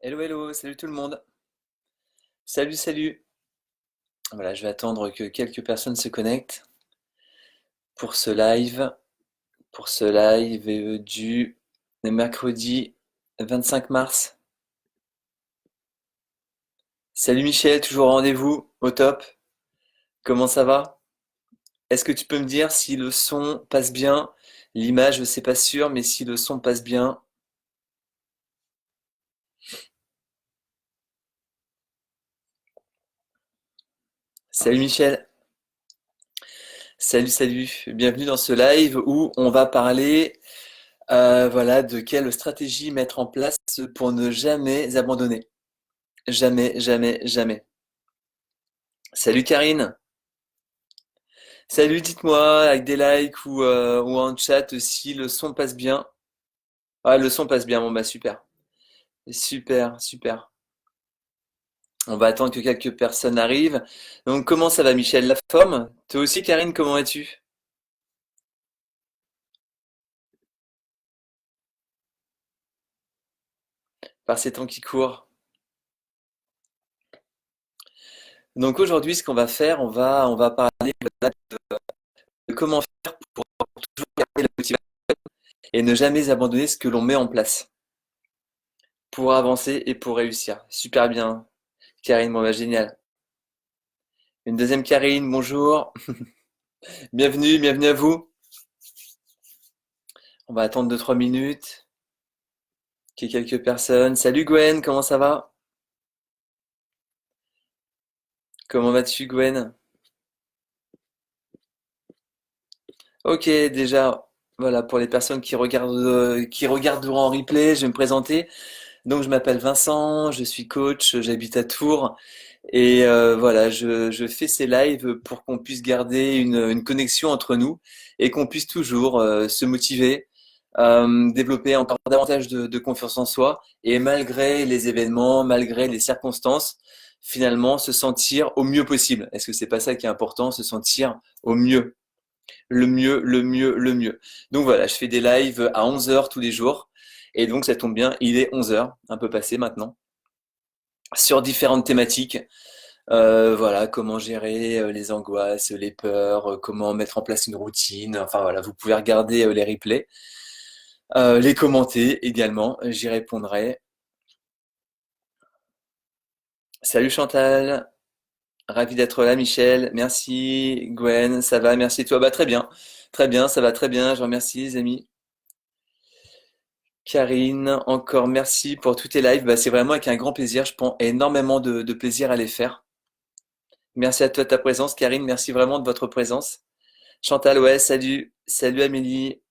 Hello, hello, salut tout le monde. Salut, salut. Voilà, je vais attendre que quelques personnes se connectent pour ce live, du mercredi 25 mars. Salut Michel, toujours au rendez-vous, au top. Comment ça va? Est-ce que tu peux me dire si le son passe bien? L'image, c'est pas sûr, mais si le son passe bien. Salut Michel. Salut, salut. Bienvenue dans ce live où on va parler, voilà, de quelle stratégie mettre en place pour ne jamais abandonner. Jamais, jamais, jamais. Salut Karine. Salut, dites-moi avec des likes ou en chat si le son passe bien. Ah, le son passe bien, bon bah super. Super, super. On va attendre que quelques personnes arrivent. Donc comment ça va Michel? La forme? Toi aussi Karine, comment vas-tu? Par ces temps qui courent. Donc aujourd'hui, ce qu'on va faire, on va parler voilà, de comment faire pour toujours garder la motivation et ne jamais abandonner ce que l'on met en place pour avancer et pour réussir. Super bien, Karine, bon bah génial. Une deuxième Karine, bonjour. Bienvenue, bienvenue à vous. On va attendre 2-3 minutes qu'il y ait quelques personnes. Salut Gwen, comment ça va? Comment vas-tu Gwen? Ok, déjà, voilà, pour les personnes qui regarderont en replay, je vais me présenter. Donc, je m'appelle Vincent, je suis coach, j'habite à Tours. Et voilà, je fais ces lives pour qu'on puisse garder une connexion entre nous et qu'on puisse toujours se motiver, développer encore davantage de confiance en soi et malgré les événements, malgré les circonstances, finalement se sentir au mieux possible. Est-ce que c'est pas ça qui est important, se sentir au mieux? Le mieux, le mieux, le mieux. Donc voilà, je fais des lives à 11 heures tous les jours. Et donc ça tombe bien, il est 11 heures, un peu passé maintenant, sur différentes thématiques. Voilà, comment gérer les angoisses, les peurs, comment mettre en place une routine. Enfin voilà, vous pouvez regarder les replays, les commenter également, j'y répondrai. Salut Chantal, ravi d'être là Michel, merci Gwen, ça va, merci toi, bah très bien, ça va très bien, je remercie les amis. Karine, encore merci pour tous tes lives, bah, c'est vraiment avec un grand plaisir, je prends énormément de plaisir à les faire. Merci à toi de ta présence, Karine, merci vraiment de votre présence. Chantal, ouais, salut. Salut Amélie.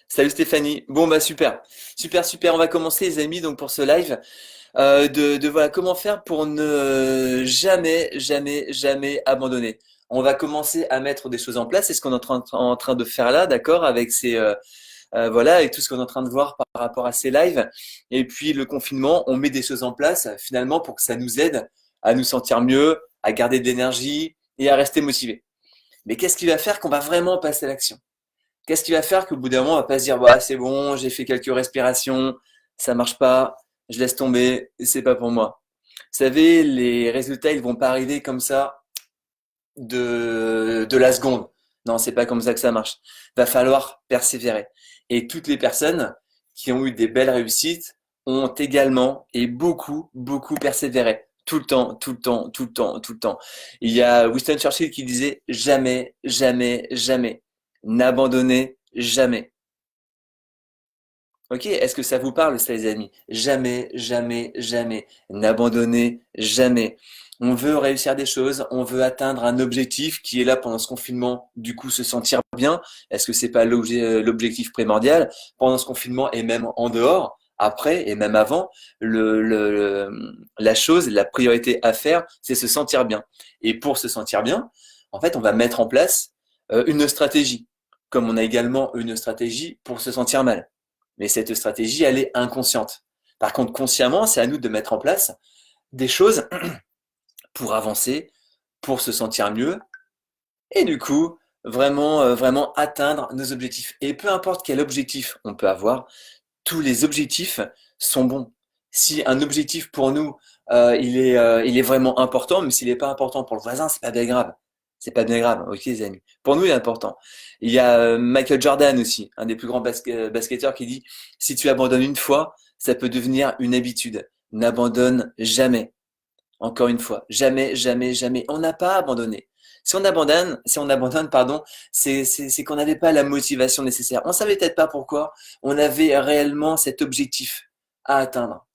Salut Stéphanie. Bon bah super. Super, super. On va commencer les amis donc pour ce live. Voilà comment faire pour ne jamais, jamais, jamais abandonner. On va commencer à mettre des choses en place. C'est ce qu'on est en train de faire là, d'accord, avec voilà, avec tout ce qu'on est en train de voir par rapport à ces lives. Et puis le confinement, on met des choses en place finalement pour que ça nous aide à nous sentir mieux, à garder de l'énergie et à rester motivé. Mais qu'est-ce qui va faire qu'on va vraiment passer à l'action? Qu'est-ce qui va faire qu'au bout d'un moment, on va pas se dire, bah, c'est bon, j'ai fait quelques respirations, ça marche pas, je laisse tomber, c'est pas pour moi. Vous savez, les résultats, ils vont pas arriver comme ça de la seconde. Non, c'est pas comme ça que ça marche. Va falloir persévérer. Et toutes les personnes qui ont eu des belles réussites ont également et beaucoup, beaucoup persévéré. Tout le temps, tout le temps, tout le temps, tout le temps. Il y a Winston Churchill qui disait jamais, jamais, jamais. N'abandonnez jamais. Ok, est-ce que ça vous parle, ça, les amis? Jamais, jamais, jamais. N'abandonnez jamais. On veut réussir des choses, on veut atteindre un objectif qui est là pendant ce confinement, du coup se sentir bien. Est-ce que c'est pas l'objectif primordial pendant ce confinement et même en dehors, après et même avant, la chose, la priorité à faire, c'est se sentir bien. Et pour se sentir bien, en fait, on va mettre en place une stratégie, comme on a également une stratégie pour se sentir mal. Mais cette stratégie, elle est inconsciente. Par contre, consciemment, c'est à nous de mettre en place des choses pour avancer, pour se sentir mieux, et du coup, vraiment, vraiment atteindre nos objectifs. Et peu importe quel objectif on peut avoir, tous les objectifs sont bons. Si un objectif pour nous, il est vraiment important, mais s'il n'est pas important pour le voisin, c'est pas bien grave. C'est pas bien grave, ok les amis. Pour nous, il est important. Il y a Michael Jordan aussi, un des plus grands basketteurs, qui dit, si tu abandonnes une fois, ça peut devenir une habitude. N'abandonne jamais. Encore une fois, jamais, jamais, jamais. On n'a pas abandonné. Si on abandonne, pardon, c'est qu'on n'avait pas la motivation nécessaire. On savait peut-être pas pourquoi. On avait réellement cet objectif à atteindre.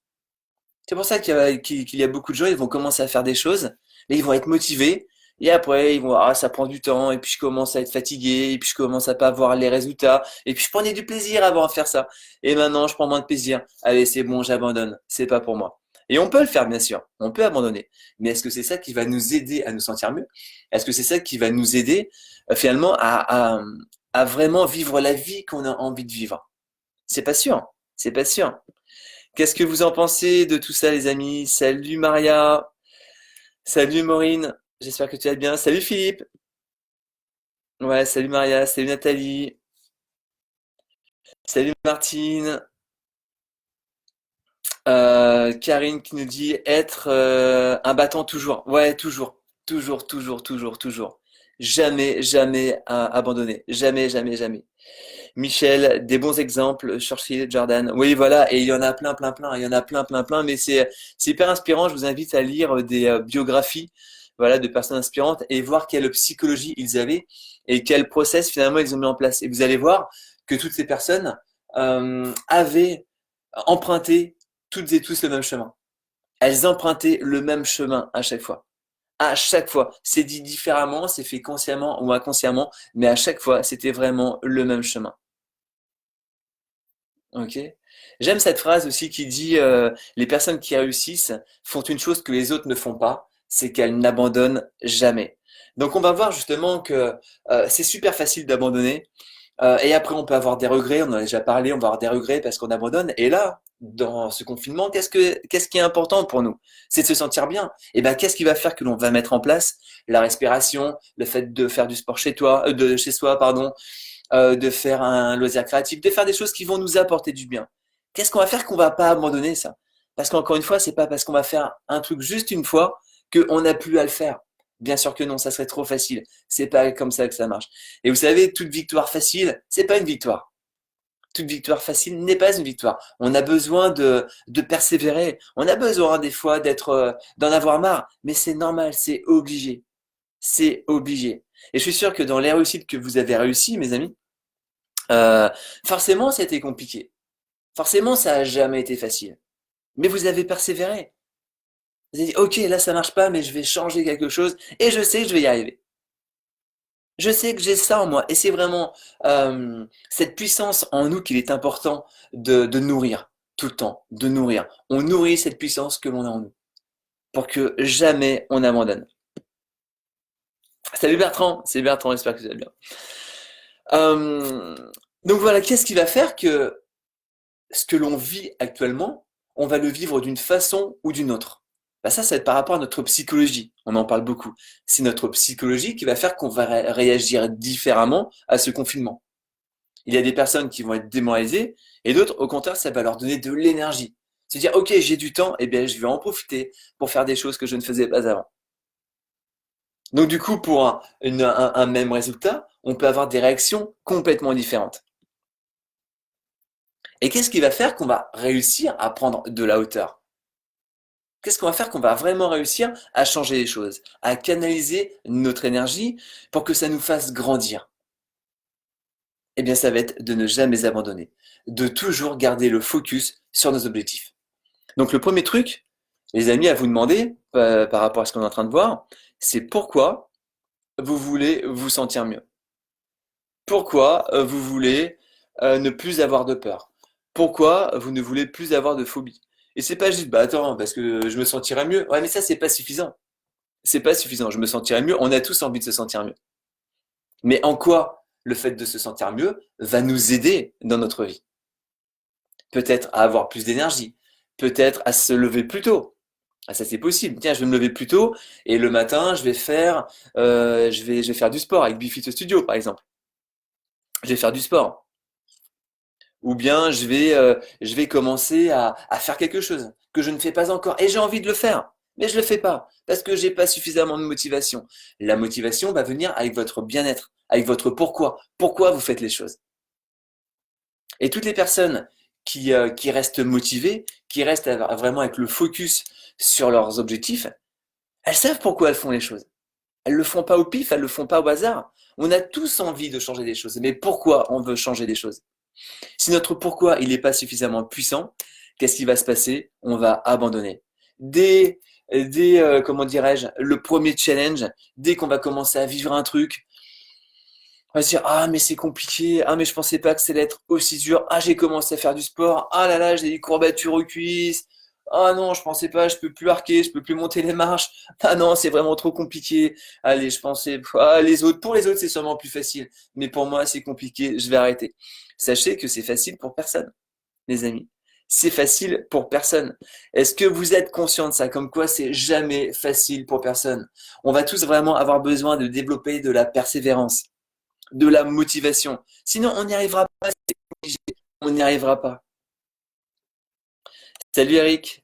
C'est pour ça qu'il y a beaucoup de gens, ils vont commencer à faire des choses, mais ils vont être motivés, et après, ils vont, ah, ça prend du temps, et puis je commence à être fatigué, et puis je commence à pas voir les résultats, et puis je prenais du plaisir avant à faire ça. Et maintenant, je prends moins de plaisir. Allez, c'est bon, j'abandonne. C'est pas pour moi. Et on peut le faire, bien sûr. On peut abandonner. Mais est-ce que c'est ça qui va nous aider à nous sentir mieux? Est-ce que c'est ça qui va nous aider, finalement, à vraiment vivre la vie qu'on a envie de vivre? C'est pas sûr. C'est pas sûr. Qu'est-ce que vous en pensez de tout ça, les amis? Salut Maria, salut Maureen, j'espère que tu vas bien. Salut Philippe, ouais, salut Maria, salut Nathalie, salut Martine, Karine qui nous dit être un battant toujours. Ouais, toujours, toujours, toujours, toujours, toujours. Jamais, jamais abandonner. Jamais, jamais, jamais. Michel, des bons exemples, Churchill, Jordan. Oui, voilà, et il y en a plein, plein, plein. Il y en a plein, plein, plein, mais c'est hyper inspirant. Je vous invite à lire des biographies, voilà, de personnes inspirantes et voir quelle psychologie ils avaient et quel process finalement ils ont mis en place. Et vous allez voir que toutes ces personnes avaient emprunté toutes et tous le même chemin. Elles empruntaient le même chemin à chaque fois. À chaque fois, c'est dit différemment, c'est fait consciemment ou inconsciemment, mais à chaque fois, c'était vraiment le même chemin. Ok. J'aime cette phrase aussi qui dit les personnes qui réussissent font une chose que les autres ne font pas, c'est qu'elles n'abandonnent jamais. Donc on va voir justement que c'est super facile d'abandonner et après on peut avoir des regrets. On en a déjà parlé, on va avoir des regrets parce qu'on abandonne. Et là, dans ce confinement, qu'est-ce qui est important pour nous? C'est de se sentir bien. Et ben qu'est-ce qui va faire que l'on va mettre en place? La respiration, le fait de faire du sport chez toi, de chez soi, pardon, de faire un loisir créatif, de faire des choses qui vont nous apporter du bien. Qu'est-ce qu'on va faire qu'on va pas abandonner ça? Parce qu'encore une fois, c'est pas parce qu'on va faire un truc juste une fois qu'on n'a plus à le faire. Bien sûr que non, ça serait trop facile. C'est pas comme ça que ça marche. Et vous savez, toute victoire facile, c'est pas une victoire. Toute victoire facile n'est pas une victoire. On a besoin de persévérer. On a besoin des fois d'en avoir marre. Mais c'est normal, c'est obligé. C'est obligé. Et je suis sûr que dans les réussites que vous avez réussies, mes amis, euh, forcément, ça a été compliqué. Forcément, ça a jamais été facile. Mais vous avez persévéré. Vous avez dit, ok, là ça marche pas, mais je vais changer quelque chose et je sais que je vais y arriver. Je sais que j'ai ça en moi et c'est vraiment cette puissance en nous qu'il est important de nourrir tout le temps, de nourrir. On nourrit cette puissance que l'on a en nous pour que jamais on abandonne. Salut Bertrand, j'espère que tu vas bien. Euh, donc voilà, qu'est-ce qui va faire que ce que l'on vit actuellement, on va le vivre d'une façon ou d'une autre. Bah ça va être par rapport à notre psychologie. On en parle beaucoup. C'est notre psychologie qui va faire qu'on va réagir différemment à ce confinement. Il y a des personnes qui vont être démoralisées et d'autres, au contraire, ça va leur donner de l'énergie. Se dire, ok, j'ai du temps, et bien je vais en profiter pour faire des choses que je ne faisais pas avant. Donc du coup, pour un même résultat, on peut avoir des réactions complètement différentes. Et qu'est-ce qui va faire qu'on va réussir à prendre de la hauteur? Qu'est-ce qu'on va faire qu'on va vraiment réussir à changer les choses, à canaliser notre énergie pour que ça nous fasse grandir? Eh bien, ça va être de ne jamais abandonner, de toujours garder le focus sur nos objectifs. Donc, le premier truc, les amis, à vous demander, par rapport à ce qu'on est en train de voir, c'est pourquoi vous voulez vous sentir mieux. Pourquoi vous voulez ne plus avoir de peur? Pourquoi vous ne voulez plus avoir de phobie? Et c'est pas juste, bah attends, parce que je me sentirais mieux. Ouais, mais ça, c'est pas suffisant. C'est pas suffisant. Je me sentirais mieux. On a tous envie de se sentir mieux. Mais en quoi le fait de se sentir mieux va nous aider dans notre vie? Peut-être à avoir plus d'énergie. Peut-être à se lever plus tôt. Ah, ça c'est possible. Tiens, je vais me lever plus tôt et le matin, je vais faire du sport avec Bifit Studio, par exemple. Je vais faire du sport. Ou bien je vais commencer à faire quelque chose que je ne fais pas encore. Et j'ai envie de le faire, mais je le fais pas parce que j'ai pas suffisamment de motivation. La motivation va venir avec votre bien-être, avec votre pourquoi. Pourquoi vous faites les choses. Et toutes les personnes qui restent motivées, qui restent vraiment avec le focus sur leurs objectifs, elles savent pourquoi elles font les choses. Elles le font pas au pif, elles le font pas au hasard. On a tous envie de changer des choses. Mais pourquoi on veut changer des choses? Si notre pourquoi il n'est pas suffisamment puissant, qu'est-ce qui va se passer? On va abandonner. Dès comment dirais-je, le premier challenge, dès qu'on va commencer à vivre un truc, on va se dire ah mais c'est compliqué, ah mais je pensais pas que ça allait être aussi dur, ah j'ai commencé à faire du sport, ah là là j'ai des courbatures aux cuisses, ah non je pensais pas, je peux plus arquer, je peux plus monter les marches, ah non c'est vraiment trop compliqué, allez je pensais ah les autres, pour les autres c'est sûrement plus facile, mais pour moi c'est compliqué, je vais arrêter. Sachez que c'est facile pour personne, les amis. C'est facile pour personne. Est-ce que vous êtes conscient de ça? Comme quoi c'est jamais facile pour personne. On va tous vraiment avoir besoin de développer de la persévérance, de la motivation. Sinon, on n'y arrivera pas, c'est obligé. On n'y arrivera pas. Salut Eric.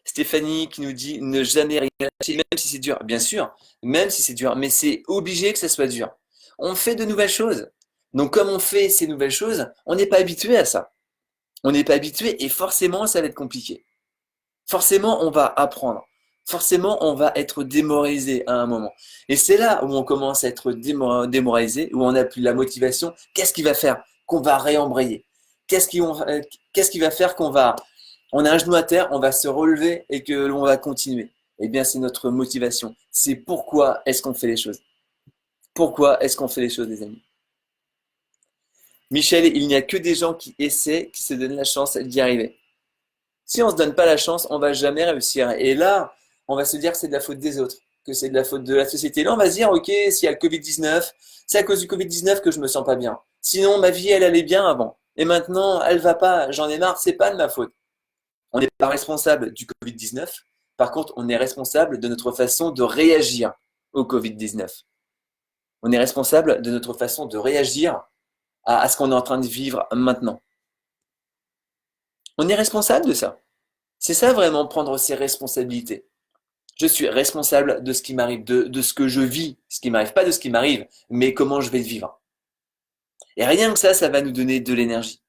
Stéphanie qui nous dit ne jamais rien lâcher, même si c'est dur. Bien sûr, même si c'est dur, mais c'est obligé que ça soit dur. On fait de nouvelles choses. Donc, comme on fait ces nouvelles choses, on n'est pas habitué à ça. On n'est pas habitué et forcément, ça va être compliqué. Forcément, on va apprendre. Forcément, on va être démoralisé à un moment. Et c'est là où on commence à être démoralisé, où on n'a plus la motivation. Qu'est-ce qui va faire qu'on va réembrayer? Qu'est-ce qui va faire on a un genou à terre, on va se relever et que l'on va continuer? Eh bien, c'est notre motivation. C'est pourquoi est-ce qu'on fait les choses. Pourquoi est-ce qu'on fait les choses, les amis? Michel, il n'y a que des gens qui essaient, qui se donnent la chance d'y arriver. Si on ne se donne pas la chance, on va jamais réussir. Et là, on va se dire que c'est de la faute des autres, que c'est de la faute de la société. Là, on va se dire, ok, s'il y a le Covid-19, c'est à cause du Covid-19 que je me sens pas bien. Sinon, ma vie, elle allait bien avant. Et maintenant, elle va pas. J'en ai marre, c'est pas de ma faute. On n'est pas responsable du Covid-19. Par contre, on est responsable de notre façon de réagir au Covid-19. On est responsable de notre façon de réagir à ce qu'on est en train de vivre maintenant. On est responsable de ça. C'est ça vraiment prendre ses responsabilités. Je suis responsable de ce qui m'arrive, de ce que je vis, ce qui m'arrive, pas de ce qui m'arrive, mais comment je vais le vivre. Et rien que ça va nous donner de l'énergie.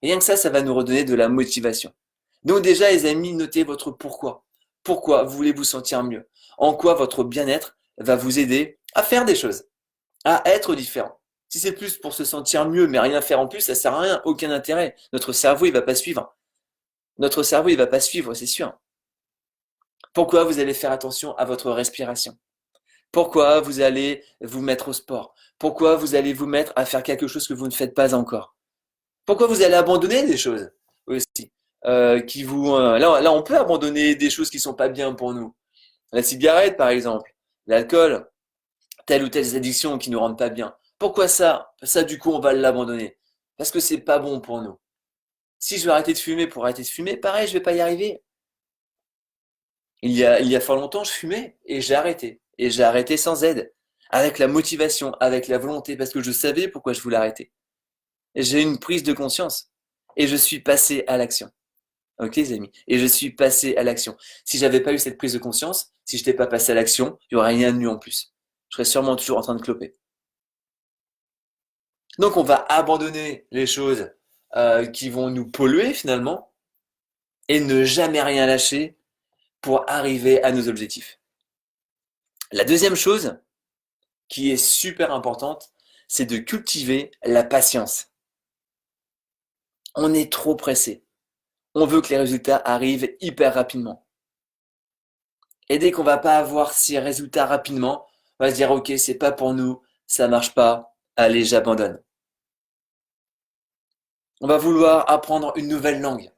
Rien que ça va nous redonner de la motivation. Donc déjà, les amis, notez votre pourquoi. Pourquoi voulez vous sentir mieux? En quoi votre bien-être va vous aider à faire des choses, à être différent. Si c'est plus pour se sentir mieux, mais rien faire en plus, ça sert à rien, aucun intérêt. Notre cerveau, il va pas suivre. Notre cerveau, il va pas suivre, c'est sûr. Pourquoi vous allez faire attention à votre respiration? Pourquoi vous allez vous mettre au sport? Pourquoi vous allez vous mettre à faire quelque chose que vous ne faites pas encore? Pourquoi vous allez abandonner des choses aussi là, on peut abandonner des choses qui sont pas bien pour nous. La cigarette, par exemple, l'alcool, telle ou telle addiction qui nous rendent pas bien. Pourquoi ça? Ça, du coup, on va l'abandonner. Parce que c'est pas bon pour nous. Si je veux arrêter de fumer pour arrêter de fumer, pareil, je vais pas y arriver. Il y a fort longtemps, je fumais et j'ai arrêté. Et j'ai arrêté sans aide. Avec la motivation, avec la volonté, parce que je savais pourquoi je voulais arrêter. Et j'ai eu une prise de conscience. Et je suis passé à l'action. Ok, les amis? Et je suis passé à l'action. Si j'avais pas eu cette prise de conscience, si je n'étais pas passé à l'action, il n'y aurait rien de mieux en plus. Je serais sûrement toujours en train de cloper. Donc on va abandonner les choses qui vont nous polluer finalement et ne jamais rien lâcher pour arriver à nos objectifs. La deuxième chose qui est super importante, c'est de cultiver la patience. On est trop pressé. On veut que les résultats arrivent hyper rapidement. Et dès qu'on va pas avoir ces résultats rapidement, on va se dire ok, c'est pas pour nous, ça marche pas, allez, j'abandonne. On va vouloir apprendre une nouvelle langue.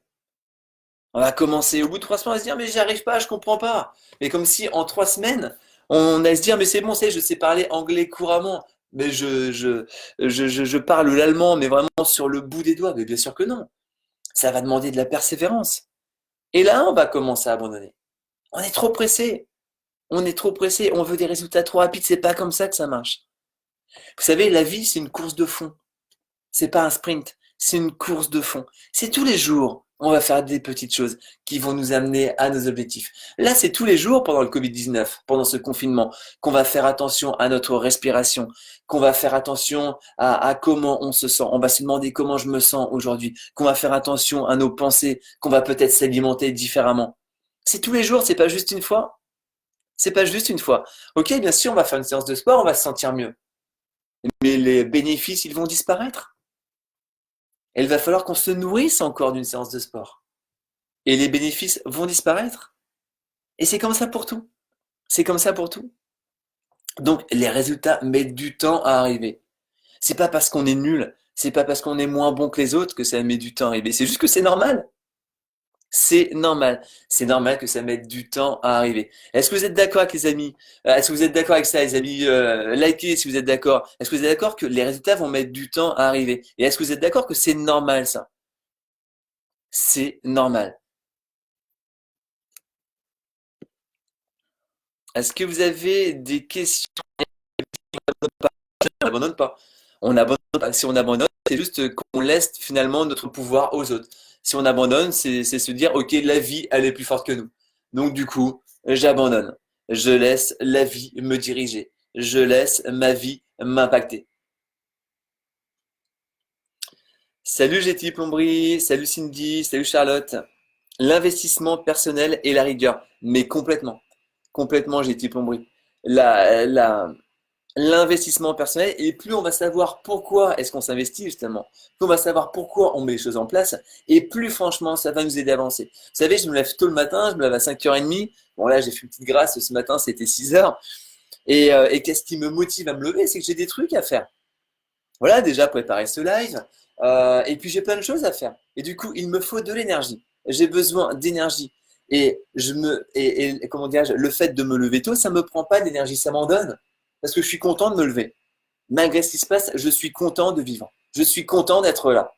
On va commencer au bout de 3 semaines à se dire mais j'y arrive pas, je comprends pas. Mais comme si en 3 semaines, on allait se dire mais c'est bon, je sais parler anglais couramment. Mais je parle l'allemand, mais vraiment sur le bout des doigts. Mais bien sûr que non. Ça va demander de la persévérance. Et là, on va commencer à abandonner. On est trop pressé. On est trop pressé. On veut des résultats trop rapides. C'est pas comme ça que ça marche. Vous savez, la vie, c'est une course de fond. C'est pas un sprint. C'est une course de fond. C'est tous les jours, on va faire des petites choses qui vont nous amener à nos objectifs. Là, c'est tous les jours pendant le Covid-19, pendant ce confinement, qu'on va faire attention à notre respiration, qu'on va faire attention à comment on se sent. On va se demander comment je me sens aujourd'hui, qu'on va faire attention à nos pensées, qu'on va peut-être s'alimenter différemment. C'est tous les jours, c'est pas juste une fois. C'est pas juste une fois. Ok, bien sûr, on va faire une séance de sport, on va se sentir mieux. Mais les bénéfices, ils vont disparaître. Et il va falloir qu'on se nourrisse encore d'une séance de sport. Et les bénéfices vont disparaître. Et c'est comme ça pour tout. C'est comme ça pour tout. Donc les résultats mettent du temps à arriver. C'est pas parce qu'on est nul, c'est pas parce qu'on est moins bon que les autres que ça met du temps à arriver. C'est juste que c'est normal. C'est normal. C'est normal que ça mette du temps à arriver. Est-ce que vous êtes d'accord avec les amis? Est-ce que vous êtes d'accord avec ça, les amis? Likez si vous êtes d'accord. Est-ce que vous êtes d'accord que les résultats vont mettre du temps à arriver? Et est-ce que vous êtes d'accord que c'est normal ça? C'est normal. Est-ce que vous avez des questions? On n'abandonne pas. On n'abandonne pas. Si on abandonne, c'est juste qu'on laisse finalement notre pouvoir aux autres. Si on abandonne, c'est se dire, ok, la vie, elle est plus forte que nous. Donc du coup, j'abandonne. Je laisse la vie me diriger. Je laisse ma vie m'impacter. Salut GT Plomberie, salut Cindy, salut Charlotte. L'investissement personnel et la rigueur, mais complètement. Complètement GT Plomberie. La, l'investissement personnel et plus on va savoir pourquoi est-ce qu'on s'investit justement, plus on va savoir pourquoi on met les choses en place et plus franchement ça va nous aider à avancer. Vous savez, je me lève tôt le matin, je me lève à 5h30. Bon là, j'ai fait une petite grasse ce matin, c'était 6h. Et qu'est-ce qui me motive à me lever? C'est que j'ai des trucs à faire. Voilà, déjà préparer ce live. Et puis j'ai plein de choses à faire. Et du coup, il me faut de l'énergie. J'ai besoin d'énergie. Et comment dirais-je, le fait de me lever tôt, ça me prend pas d'énergie, ça m'en donne. Parce que je suis content de me lever. Malgré ce qui se passe, je suis content de vivre. Je suis content d'être là.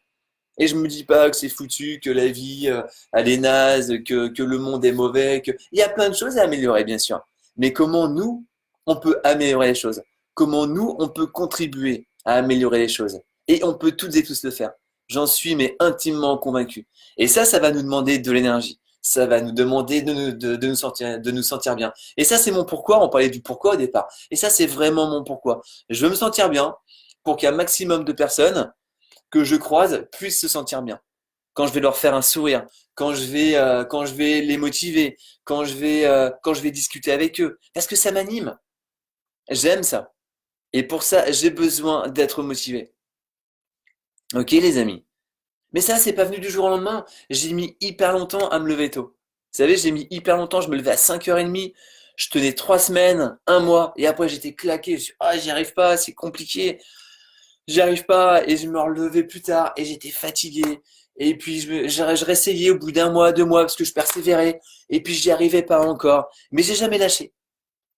Et je me dis pas que c'est foutu, que la vie, elle est naze, que le monde est mauvais, que... Il y a plein de choses à améliorer, bien sûr. Mais comment nous, on peut améliorer les choses? Comment nous, on peut contribuer à améliorer les choses? Et on peut toutes et tous le faire. J'en suis mais intimement convaincu. Et ça va nous demander de l'énergie. Ça va nous demander de nous sentir bien. Et ça, c'est mon pourquoi. On parlait du pourquoi au départ. Et ça, c'est vraiment mon pourquoi. Je veux me sentir bien pour qu'un maximum de personnes que je croise puissent se sentir bien. Quand je vais leur faire un sourire, quand je vais les motiver, quand je vais discuter avec eux, parce que ça m'anime. J'aime ça. Et pour ça, j'ai besoin d'être motivé. Ok, les amis. Mais ça, c'est pas venu du jour au lendemain. J'ai mis hyper longtemps à me lever tôt. Vous savez, j'ai mis hyper longtemps. Je me levais à 5h30. Je tenais 3 semaines, un mois, et après j'étais claqué. Je suis, ah, j'y arrive pas, c'est compliqué. J'y arrive pas et je me relevais plus tard et j'étais fatigué. Et puis je réessayais au bout d'un mois, 2 mois parce que je persévérais. Et puis j'y arrivais pas encore. Mais j'ai jamais lâché.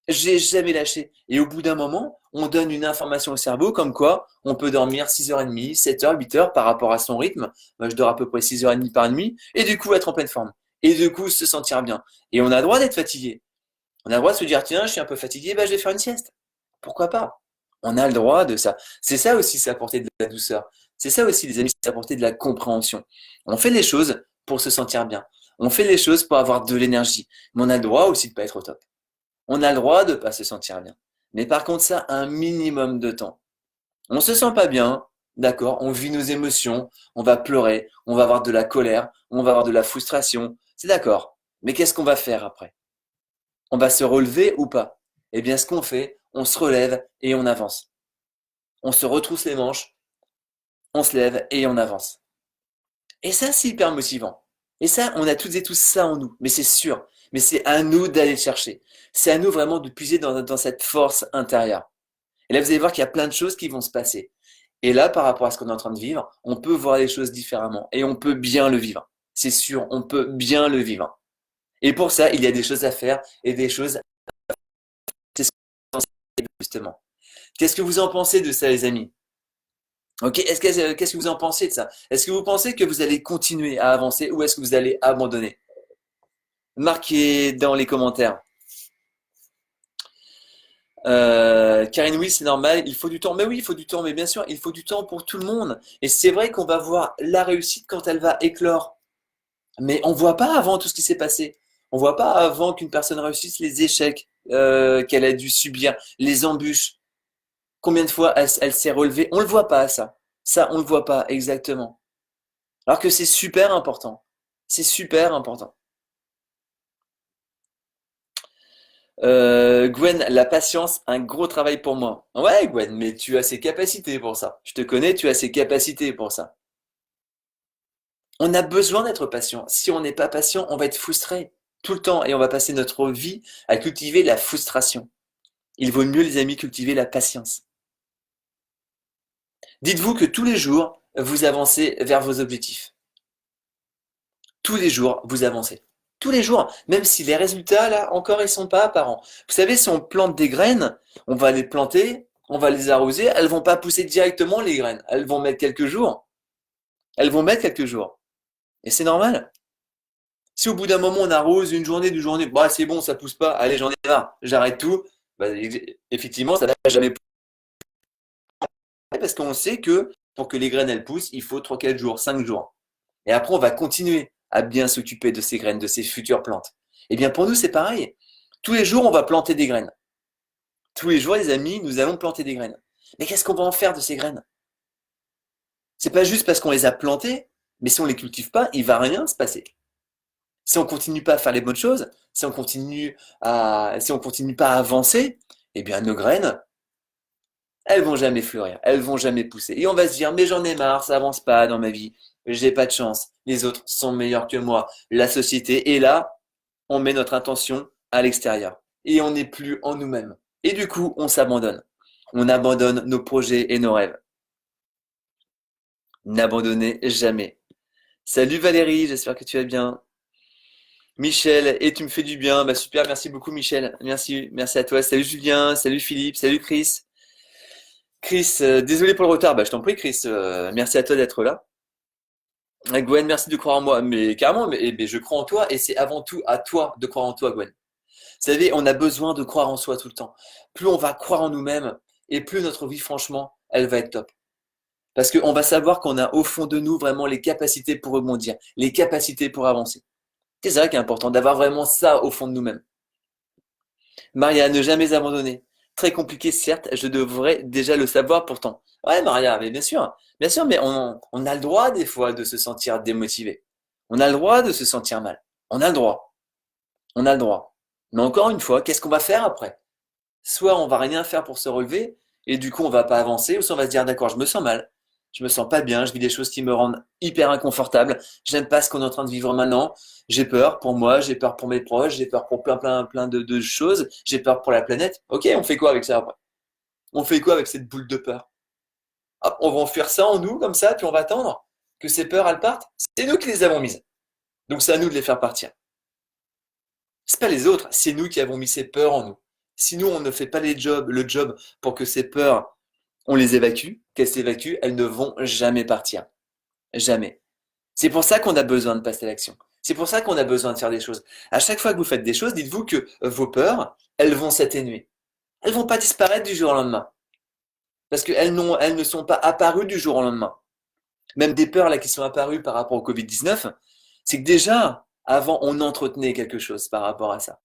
J'ai jamais lâché. Et au bout d'un moment, on donne une information au cerveau comme quoi on peut dormir 6h30, 7h, 8h par rapport à son rythme. Moi, je dors à peu près 6h30 par nuit. Et du coup, être en pleine forme. Et du coup, se sentir bien. Et on a le droit d'être fatigué. On a le droit de se dire, tiens, je suis un peu fatigué, bah, je vais faire une sieste. Pourquoi pas? On a le droit de ça. C'est ça aussi, c'est apporter de la douceur. C'est ça aussi, les amis, c'est apporter de la compréhension. On fait les choses pour se sentir bien. On fait les choses pour avoir de l'énergie. Mais on a le droit aussi de pas être au top. On a le droit de pas se sentir bien. Mais par contre, ça, un minimum de temps. On se sent pas bien, d'accord, on vit nos émotions, on va pleurer, on va avoir de la colère, on va avoir de la frustration. C'est d'accord. Mais qu'est-ce qu'on va faire après? On va se relever ou pas? Eh bien, ce qu'on fait, on se relève et on avance. On se retrousse les manches, on se lève et on avance. Et ça, c'est hyper motivant. Et ça, on a toutes et tous ça en nous, mais c'est sûr. Mais c'est à nous d'aller le chercher. C'est à nous vraiment de puiser dans cette force intérieure. Et là, vous allez voir qu'il y a plein de choses qui vont se passer. Et là, par rapport à ce qu'on est en train de vivre, on peut voir les choses différemment. Et on peut bien le vivre. C'est sûr, on peut bien le vivre. Et pour ça, il y a des choses à faire et des choses à justement. Qu'est-ce que vous en pensez de ça, les amis? Ok, qu'est-ce que vous en pensez de ça? Est-ce que vous pensez que vous allez continuer à avancer ou est-ce que vous allez abandonner? Marquez dans les commentaires. Karine, oui, c'est normal, il faut du temps. Mais oui, il faut du temps, mais bien sûr, il faut du temps pour tout le monde. Et c'est vrai qu'on va voir la réussite quand elle va éclore. Mais on voit pas avant tout ce qui s'est passé. On voit pas avant qu'une personne réussisse les échecs qu'elle a dû subir, les embûches. Combien de fois elle s'est relevée? On le voit pas, ça. Ça, on le voit pas, exactement. Alors que c'est super important. C'est super important. Gwen, la patience, un gros travail pour moi. Ouais, Gwen, mais tu as ces capacités pour ça. Je te connais, tu as ces capacités pour ça. On a besoin d'être patient. Si on n'est pas patient, on va être frustré tout le temps et on va passer notre vie à cultiver la frustration. Il vaut mieux, les amis, cultiver la patience. Dites-vous que tous les jours, vous avancez vers vos objectifs. Tous les jours, vous avancez. Tous les jours, même si les résultats, là, encore, ils sont pas apparents. Vous savez, si on plante des graines, on va les planter, on va les arroser, elles vont pas pousser directement, les graines. Elles vont mettre quelques jours. Elles vont mettre quelques jours. Et c'est normal. Si au bout d'un moment, on arrose une journée, 2 journées, bah, c'est bon, ça pousse pas, allez, j'en ai marre, j'arrête tout, bah, effectivement, ça va jamais pousser parce qu'on sait que pour que les graines, elles poussent, il faut 3, 4 jours, 5 jours. Et après, on va continuer à bien s'occuper de ces graines, de ces futures plantes. Eh bien, pour nous, c'est pareil. Tous les jours, on va planter des graines. Tous les jours, les amis, nous allons planter des graines. Mais qu'est-ce qu'on va en faire de ces graines? C'est pas juste parce qu'on les a plantées, mais si on les cultive pas, il va rien se passer. Si on continue pas à faire les bonnes choses, si on continue pas à avancer, eh bien, nos graines, elles vont jamais fleurir, elles vont jamais pousser. Et on va se dire, mais j'en ai marre, ça avance pas dans ma vie, j'ai pas de chance, les autres sont meilleurs que moi, la société. Et là, on met notre intention à l'extérieur. Et on n'est plus en nous-mêmes. Et du coup, on s'abandonne. On abandonne nos projets et nos rêves. N'abandonnez jamais. Salut Valérie, j'espère que tu vas bien. Michel, et tu me fais du bien. Bah super, merci beaucoup Michel. Merci, merci à toi. Salut Julien, salut Philippe, salut Chris. Chris, désolé pour le retard. Bah je t'en prie Chris, merci à toi d'être là. Gwen, merci de croire en moi. Mais carrément, mais je crois en toi et c'est avant tout à toi de croire en toi, Gwen. Vous savez, on a besoin de croire en soi tout le temps. Plus on va croire en nous-mêmes et plus notre vie, franchement, elle va être top. Parce qu'on va savoir qu'on a au fond de nous vraiment les capacités pour rebondir, les capacités pour avancer. C'est ça qui est important, d'avoir vraiment ça au fond de nous-mêmes. Maria, ne jamais abandonner. Très compliqué, certes, je devrais déjà le savoir pourtant. Ouais, Maria, mais bien sûr, mais on a le droit des fois de se sentir démotivé. On a le droit de se sentir mal. On a le droit. On a le droit. Mais encore une fois, qu'est-ce qu'on va faire après? Soit on va rien faire pour se relever, et du coup on va pas avancer, ou soit on va se dire d'accord, je me sens mal, je me sens pas bien, je vis des choses qui me rendent hyper inconfortable, j'aime pas ce qu'on est en train de vivre maintenant, j'ai peur pour moi, j'ai peur pour mes proches, j'ai peur pour plein de choses, j'ai peur pour la planète. Ok, on fait quoi avec ça après? On fait quoi avec cette boule de peur? Hop, on va enfuir ça en nous comme ça, puis on va attendre que ces peurs elles partent. C'est nous qui les avons mises, donc c'est à nous de les faire partir. C'est pas les autres, c'est nous qui avons mis ces peurs en nous. Si nous on ne fait pas le job pour que ces peurs on les évacue, qu'elles s'évacuent, elles ne vont jamais partir. Jamais. C'est pour ça qu'on a besoin de passer à l'action. C'est pour ça qu'on a besoin de faire des choses. À chaque fois que vous faites des choses, dites-vous que vos peurs, elles vont s'atténuer. Elles vont pas disparaître du jour au lendemain. Parce elles ne sont pas apparues du jour au lendemain. Même des peurs là qui sont apparues par rapport au Covid-19, c'est que déjà, avant, on entretenait quelque chose par rapport à ça.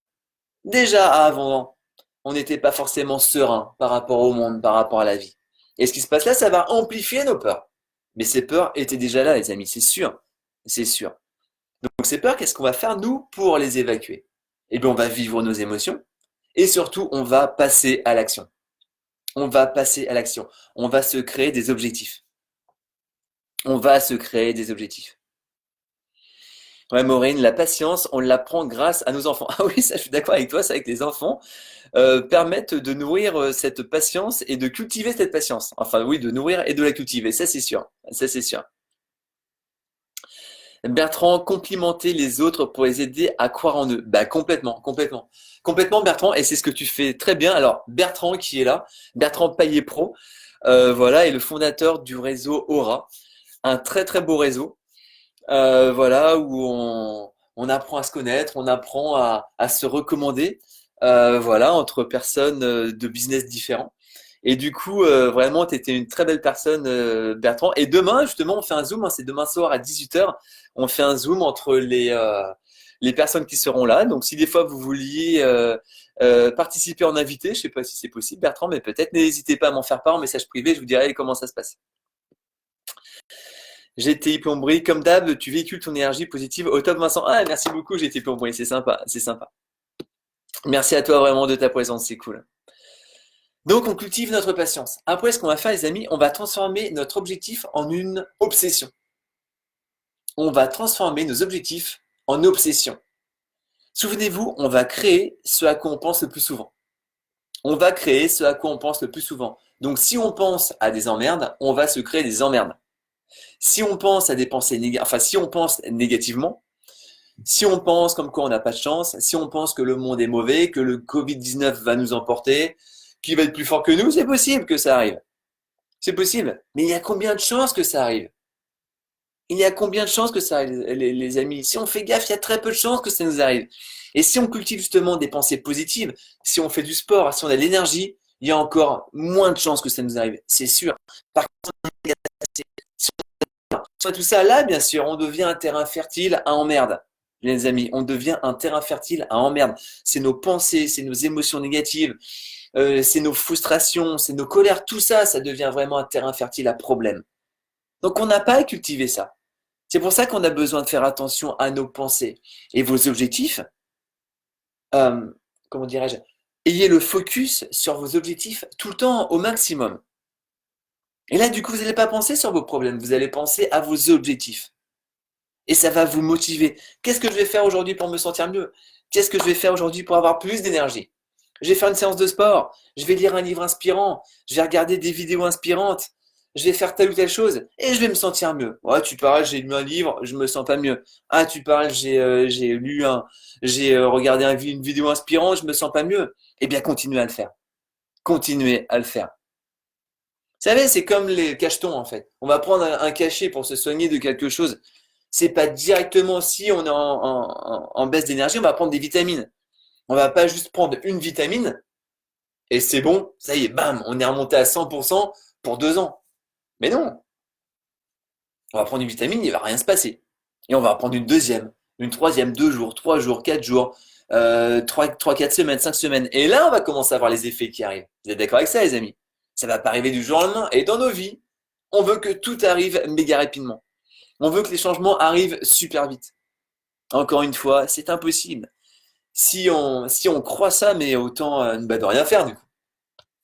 Déjà avant, on n'était pas forcément serein par rapport au monde, par rapport à la vie. Et ce qui se passe là, ça va amplifier nos peurs. Mais ces peurs étaient déjà là, les amis, c'est sûr. C'est sûr. Donc ces peurs, qu'est-ce qu'on va faire, nous, pour les évacuer? Eh bien, on va vivre nos émotions et surtout, on va passer à l'action. On va passer à l'action. On va se créer des objectifs. On va se créer des objectifs. Ouais, Maureen, la patience, on l'apprend grâce à nos enfants. Ah oui, ça, je suis d'accord avec toi, c'est avec les enfants. Permettent de nourrir cette patience et de cultiver cette patience. Enfin oui, de nourrir et de la cultiver, ça c'est sûr. Ça c'est sûr. Bertrand, complimenter les autres pour les aider à croire en eux. Bah complètement, complètement. Complètement Bertrand, et c'est ce que tu fais très bien. Alors Bertrand qui est là, Bertrand Paillet Pro, voilà, est le fondateur du réseau Aura, un très très beau réseau, voilà, où on apprend à se connaître, on apprend à se recommander, voilà, entre personnes de business différents. Et du coup, vraiment, tu étais une très belle personne, Bertrand. Et demain, justement, on fait un Zoom, hein, c'est demain soir à 18h. On fait un Zoom entre les personnes qui seront là. Donc, si des fois vous vouliez participer en invité, je sais pas si c'est possible, Bertrand, mais peut-être, n'hésitez pas à m'en faire part en message privé, je vous dirai comment ça se passe. GTI Plomberie, comme d'hab, tu véhicules ton énergie positive au top, Vincent. Ah, merci beaucoup, GTI Plomberie, c'est sympa, c'est sympa. Merci à toi vraiment de ta présence, c'est cool. Donc, on cultive notre patience. Après, ce qu'on va faire, les amis, on va transformer notre objectif en une obsession. On va transformer nos objectifs en obsession. Souvenez-vous, on va créer ce à quoi on pense le plus souvent. On va créer ce à quoi on pense le plus souvent. Donc, si on pense à des emmerdes, on va se créer des emmerdes. Si on pense à des pensées négatives, enfin, si on pense négativement, si on pense comme quoi on n'a pas de chance, si on pense que le monde est mauvais, que le Covid-19 va nous emporter, qu'il va être plus fort que nous, c'est possible que ça arrive. C'est possible. Mais il y a combien de chances que ça arrive? Il y a combien de chances que ça arrive, les amis? Si on fait gaffe, il y a très peu de chances que ça nous arrive. Et si on cultive justement des pensées positives, si on fait du sport, si on a de l'énergie, il y a encore moins de chances que ça nous arrive. C'est sûr. Par contre, si on fait tout ça là, bien sûr, on devient un terrain fertile à emmerde. Les amis, on devient un terrain fertile à emmerde. C'est nos pensées, c'est nos émotions négatives, c'est nos frustrations, c'est nos colères, tout ça, ça devient vraiment un terrain fertile à problème. Donc on n'a pas à cultiver ça. C'est pour ça qu'on a besoin de faire attention à nos pensées. Et vos objectifs, euh, comment dirais-je, ayez le focus sur vos objectifs tout le temps au maximum. Et là, du coup, vous n'allez pas penser sur vos problèmes, vous allez penser à vos objectifs. Et ça va vous motiver. Qu'est-ce que je vais faire aujourd'hui pour me sentir mieux? Qu'est-ce que je vais faire aujourd'hui pour avoir plus d'énergie? Je vais faire une séance de sport, je vais lire un livre inspirant, je vais regarder des vidéos inspirantes, je vais faire telle ou telle chose et je vais me sentir mieux. Ouais, tu parles, j'ai lu un livre, je me sens pas mieux. Ah, tu parles, j'ai regardé une vidéo inspirante, je me sens pas mieux. Eh bien, continuez à le faire. Continuez à le faire. Vous savez, c'est comme les cachetons en fait. On va prendre un cachet pour se soigner de quelque chose. C'est pas directement si on est en baisse d'énergie, on va prendre des vitamines. On va pas juste prendre une vitamine et c'est bon, ça y est, bam, on est remonté à 100% pour 2 ans. Mais non, on va prendre une vitamine, il va rien se passer. Et on va prendre une deuxième, une troisième, 2 jours, 3 jours, 4 jours, 4 semaines, 5 semaines. Et là, on va commencer à voir les effets qui arrivent. Vous êtes d'accord avec ça, les amis? Ça va pas arriver du jour au lendemain. Et dans nos vies, on veut que tout arrive méga rapidement. On veut que les changements arrivent super vite. Encore une fois, c'est impossible. Si on croit ça, mais autant bah, de rien faire du coup.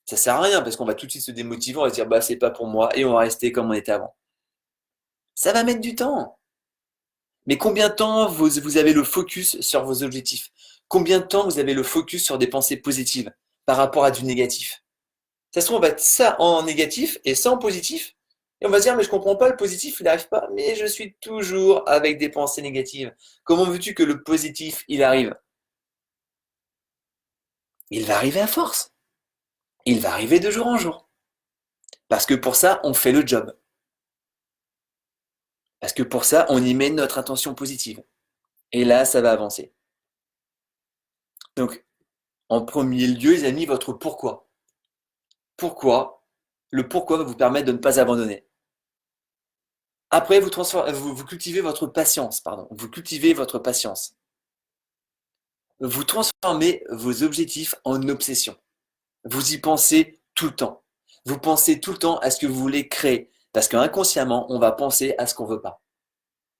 Ça sert à rien parce qu'on va tout de suite se démotiver, on va se dire bah c'est pas pour moi et on va rester comme on était avant. Ça va mettre du temps. Mais combien de temps vous avez le focus sur vos objectifs? Combien de temps vous avez le focus sur des pensées positives par rapport à du négatif? Ça se trouve, on va être ça en négatif et ça en positif. Et on va se dire, mais je comprends pas, le positif, il n'arrive pas. Mais je suis toujours avec des pensées négatives. Comment veux-tu que le positif, il arrive? Il va arriver à force. Il va arriver de jour en jour. Parce que pour ça, on fait le job. Parce que pour ça, on y met notre intention positive. Et là, ça va avancer. Donc, en premier lieu, les amis, votre pourquoi. Pourquoi? Le pourquoi va vous permettre de ne pas abandonner. Après, vous cultivez votre patience, pardon. Vous cultivez votre patience. Vous transformez vos objectifs en obsession. Vous y pensez tout le temps. Vous pensez tout le temps à ce que vous voulez créer. Parce qu'inconsciemment, on va penser à ce qu'on veut pas.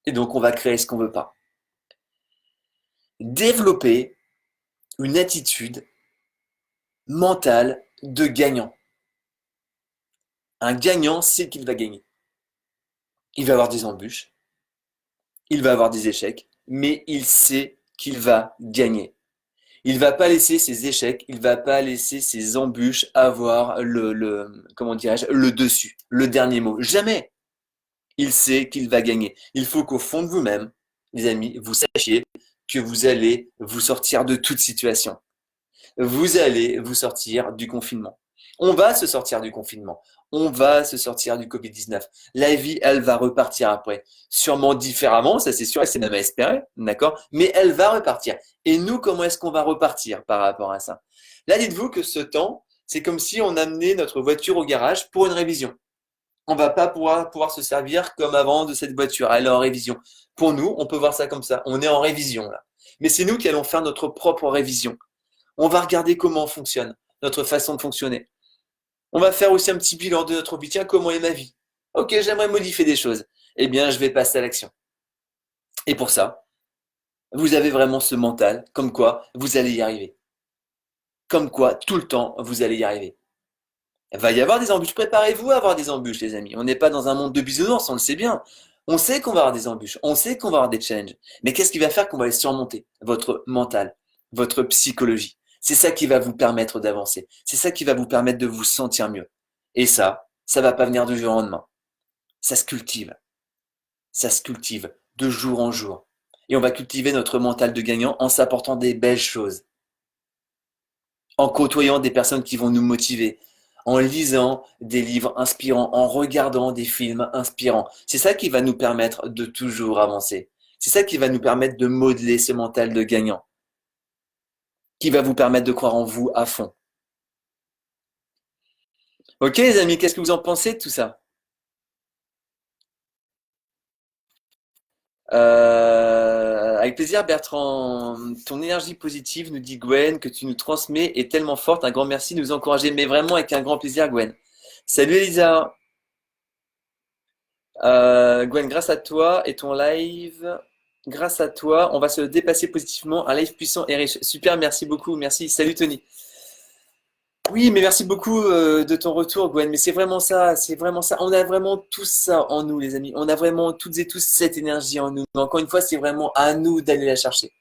Et donc, on va créer ce qu'on veut pas. Développer une attitude mentale de gagnant. Un gagnant sait qu'il va gagner. Il va avoir des embûches, il va avoir des échecs, mais il sait qu'il va gagner. Il va pas laisser ses échecs, il va pas laisser ses embûches avoir comment dirais-je, le dessus, le dernier mot. Jamais. Il sait qu'il va gagner. Il faut qu'au fond de vous-même, les amis, vous sachiez que vous allez vous sortir de toute situation. Vous allez vous sortir du confinement. On va se sortir du confinement. On va se sortir du Covid-19. La vie, elle va repartir après. Sûrement différemment, ça c'est sûr, et c'est même à espérer, d'accord? Mais elle va repartir. Et nous, comment est-ce qu'on va repartir par rapport à ça? Là, dites-vous que ce temps, c'est comme si on amenait notre voiture au garage pour une révision. On va pas pouvoir se servir comme avant de cette voiture. Elle est en révision. Pour nous, on peut voir ça comme ça. On est en révision là. Mais c'est nous qui allons faire notre propre révision. On va regarder comment on fonctionne, notre façon de fonctionner. On va faire aussi un petit bilan de notre vie. Tiens, comment est ma vie? Ok, j'aimerais modifier des choses. Eh bien, je vais passer à l'action. Et pour ça, vous avez vraiment ce mental, comme quoi vous allez y arriver. Comme quoi, tout le temps, vous allez y arriver. Il va y avoir des embûches. Préparez-vous à avoir des embûches, les amis. On n'est pas dans un monde de bisounours, on le sait bien. On sait qu'on va avoir des embûches. On sait qu'on va avoir des challenges. Mais qu'est-ce qui va faire qu'on va les surmonter? Votre mental, votre psychologie. C'est ça qui va vous permettre d'avancer. C'est ça qui va vous permettre de vous sentir mieux. Et ça va pas venir du jour au lendemain. Ça se cultive. Ça se cultive de jour en jour. Et on va cultiver notre mental de gagnant en s'apportant des belles choses, en côtoyant des personnes qui vont nous motiver, en lisant des livres inspirants, en regardant des films inspirants. C'est ça qui va nous permettre de toujours avancer. C'est ça qui va nous permettre de modeler ce mental de gagnant, qui va vous permettre de croire en vous à fond. Ok les amis, qu'est-ce que vous en pensez de tout ça? Avec plaisir Bertrand, ton énergie positive, nous dit Gwen, que tu nous transmets est tellement forte. Un grand merci de nous encourager, mais vraiment avec un grand plaisir Gwen. Salut Elisa. Gwen, grâce à toi et ton live, grâce à toi, on va se dépasser positivement. Un live puissant et riche. Super, merci beaucoup. Merci. Salut Tony. Oui, mais merci beaucoup de ton retour, Gwen. Mais c'est vraiment ça, c'est vraiment ça. On a vraiment tout ça en nous, les amis. On a vraiment toutes et tous cette énergie en nous. Mais encore une fois, c'est vraiment à nous d'aller la chercher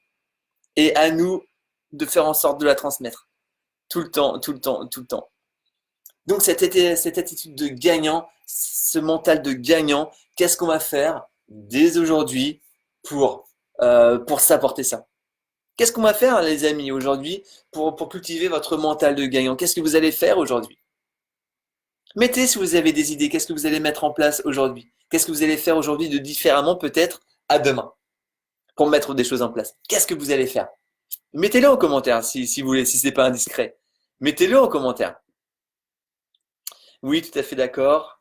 et à nous de faire en sorte de la transmettre tout le temps, tout le temps, tout le temps. Donc cette attitude de gagnant, ce mental de gagnant, qu'est-ce qu'on va faire dès aujourd'hui pour s'apporter ça? Qu'est-ce qu'on va faire, les amis, aujourd'hui pour cultiver votre mental de gagnant? Qu'est-ce que vous allez faire aujourd'hui? Mettez si vous avez des idées, qu'est-ce que vous allez mettre en place aujourd'hui? Qu'est-ce que vous allez faire aujourd'hui de différemment peut-être à demain pour mettre des choses en place? Qu'est-ce que vous allez faire? Mettez-le en commentaire si vous voulez, si c'est pas indiscret. Mettez-le en commentaire. Oui, tout à fait d'accord.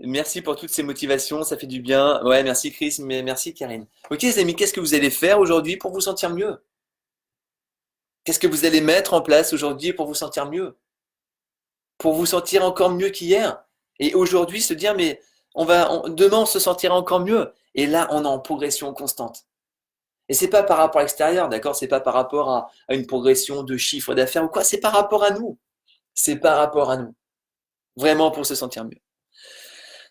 Merci pour toutes ces motivations, ça fait du bien. Ouais, merci Chris, mais merci Karine. Ok les amis, qu'est-ce que vous allez faire aujourd'hui pour vous sentir mieux? Qu'est-ce que vous allez mettre en place aujourd'hui pour vous sentir mieux? Pour vous sentir encore mieux qu'hier? Et aujourd'hui se dire, mais demain on se sentira encore mieux. Et là, on est en progression constante. Et c'est pas par rapport à l'extérieur, d'accord? C'est pas par rapport à une progression de chiffre d'affaires ou quoi, c'est par rapport à nous. C'est par rapport à nous. Vraiment pour se sentir mieux.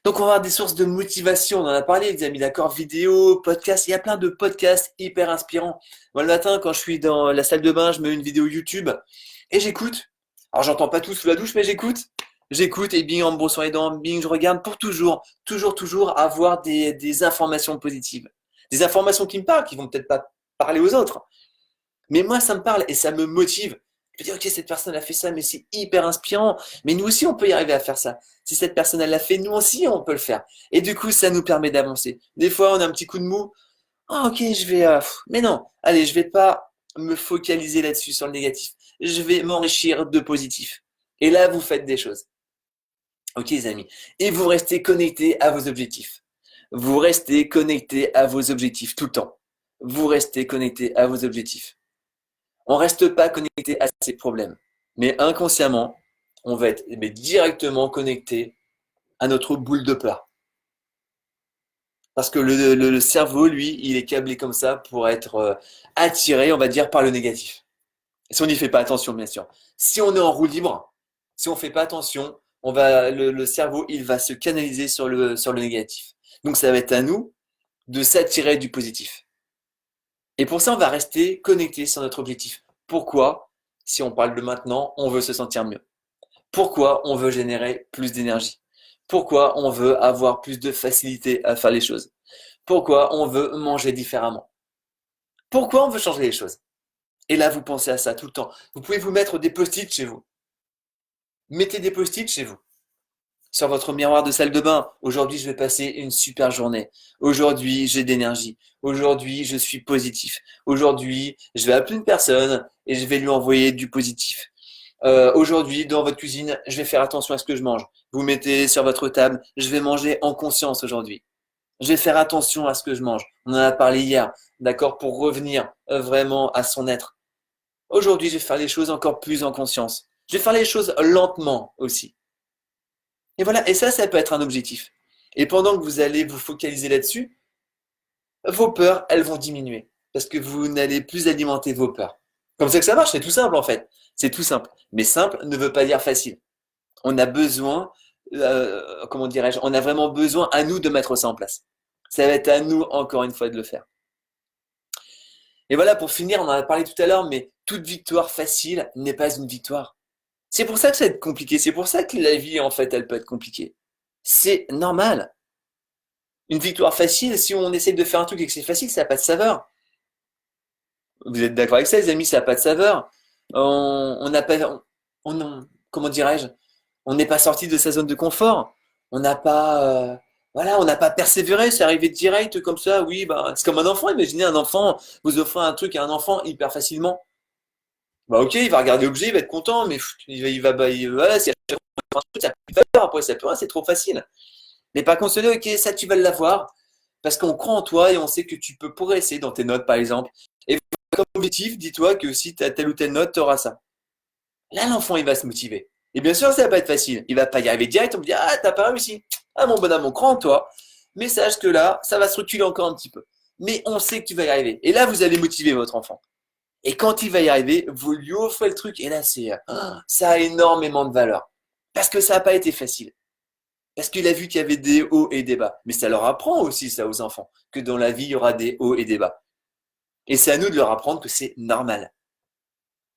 Donc on va avoir des sources de motivation, on en a parlé les amis, d'accord, vidéo, podcast, il y a plein de podcasts hyper inspirants. Moi le matin quand je suis dans la salle de bain, je mets une vidéo YouTube et j'écoute. Alors j'entends pas tout sous la douche mais j'écoute et bing en me brossant les dents, bing je regarde pour toujours avoir des informations positives. Des informations qui me parlent, qui vont peut-être pas parler aux autres, mais moi, ça me parle et ça me motive. Je me dis, ok, cette personne a fait ça, mais c'est hyper inspirant. Mais nous aussi, on peut y arriver à faire ça. Si cette personne, elle l'a fait, nous aussi, on peut le faire. Et du coup, ça nous permet d'avancer. Des fois, on a un petit coup de mou. Ah, ok, je vais. Mais non, allez, je vais pas me focaliser là-dessus, sur le négatif. Je vais m'enrichir de positif. Et là, vous faites des choses. Ok, les amis. Et vous restez connectés à vos objectifs. Vous restez connectés à vos objectifs tout le temps. Vous restez connectés à vos objectifs. On ne reste pas connecté à ces problèmes. Mais inconsciemment, on va être directement connecté à notre boule de peur. Parce que le cerveau, lui, il est câblé comme ça pour être attiré, on va dire, par le négatif. Si on n'y fait pas attention, bien sûr. Si on est en roue libre, si on ne fait pas attention, le cerveau, il va se canaliser sur le négatif. Donc ça va être à nous de s'attirer du positif. Et pour ça, on va rester connecté sur notre objectif. Pourquoi? Si on parle de maintenant, on veut se sentir mieux. Pourquoi on veut générer plus d'énergie? Pourquoi on veut avoir plus de facilité à faire les choses? Pourquoi on veut manger différemment? Pourquoi on veut changer les choses? Et là, vous pensez à ça tout le temps. Vous pouvez vous mettre des post-it chez vous. Mettez des post-it chez vous. Sur votre miroir de salle de bain. Aujourd'hui, je vais passer une super journée. Aujourd'hui, j'ai d'énergie. Aujourd'hui, je suis positif. Aujourd'hui, je vais appeler une personne et je vais lui envoyer du positif. Aujourd'hui, dans votre cuisine, je vais faire attention à ce que je mange. Vous mettez sur votre table, je vais manger en conscience aujourd'hui. Je vais faire attention à ce que je mange. On en a parlé hier, d'accord, pour revenir vraiment à son être. Aujourd'hui, je vais faire les choses encore plus en conscience. Je vais faire les choses lentement aussi. Et voilà, et ça peut être un objectif. Et pendant que vous allez vous focaliser là-dessus, vos peurs, elles vont diminuer. Parce que vous n'allez plus alimenter vos peurs. Comme ça que ça marche, c'est tout simple en fait. C'est tout simple. Mais simple ne veut pas dire facile. On a besoin, comment dirais-je, on a vraiment besoin à nous de mettre ça en place. Ça va être à nous, encore une fois, de le faire. Et voilà, pour finir, on en a parlé tout à l'heure, mais toute victoire facile n'est pas une victoire. C'est pour ça que ça va être compliqué. C'est pour ça que la vie, en fait, elle peut être compliquée. C'est normal. Une victoire facile, si on essaie de faire un truc et que c'est facile, ça n'a pas de saveur. Vous êtes d'accord avec ça, les amis, ça n'a pas de saveur. On n'a pas, comment dirais-je, on n'est pas sorti de sa zone de confort. On n'a pas, voilà, on n'a pas persévéré. C'est arrivé direct comme ça. Oui, bah, c'est comme un enfant. Imaginez un enfant, vous offrez un truc à un enfant hyper facilement. Bah ok, il va regarder l'objet, il va être content, mais voilà, si à chaque fois, ça n'a plus de valeur, après ça peut, c'est trop facile. Mais par contre, celui, ok, ça tu vas l'avoir, parce qu'on croit en toi et on sait que tu peux progresser dans tes notes, par exemple. Et comme objectif, dis-toi que si tu as telle ou telle note, tu auras ça. Là, l'enfant, il va se motiver. Et bien sûr, ça va pas être facile. Il va pas y arriver direct, on va dire, ah, t'as pas réussi. Ah, mon bonhomme, on croit en toi. Mais sache que là, ça va se reculer encore un petit peu. Mais on sait que tu vas y arriver. Et là, vous allez motiver votre enfant. Et quand il va y arriver, vous lui offrez le truc. Et là, ça a énormément de valeur. Parce que ça n'a pas été facile. Parce qu'il a vu qu'il y avait des hauts et des bas. Mais ça leur apprend aussi, ça, aux enfants. Que dans la vie, il y aura des hauts et des bas. Et c'est à nous de leur apprendre que c'est normal.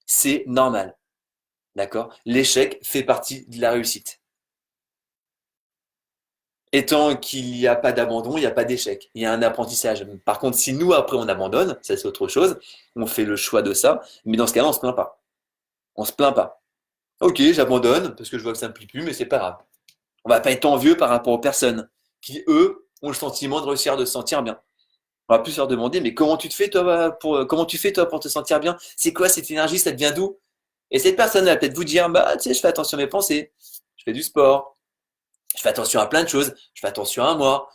C'est normal. D'accord? L'échec fait partie de la réussite. Et tant qu'il n'y a pas d'abandon, il n'y a pas d'échec. Il y a un apprentissage. Par contre, si nous, après, on abandonne, ça c'est autre chose. On fait le choix de ça. Mais dans ce cas-là, on se plaint pas. On se plaint pas. Ok, j'abandonne parce que je vois que ça me plaît plus, mais c'est pas grave. On va pas être envieux par rapport aux personnes qui, eux, ont le sentiment de réussir de se sentir bien. On va plus leur demander, mais comment tu fais toi pour te sentir bien? C'est quoi cette énergie? Ça te vient d'où? Et cette personne elle va peut-être vous dire, bah, tu sais, je fais attention à mes pensées. Je fais du sport. Je fais attention à plein de choses. Je fais attention à moi.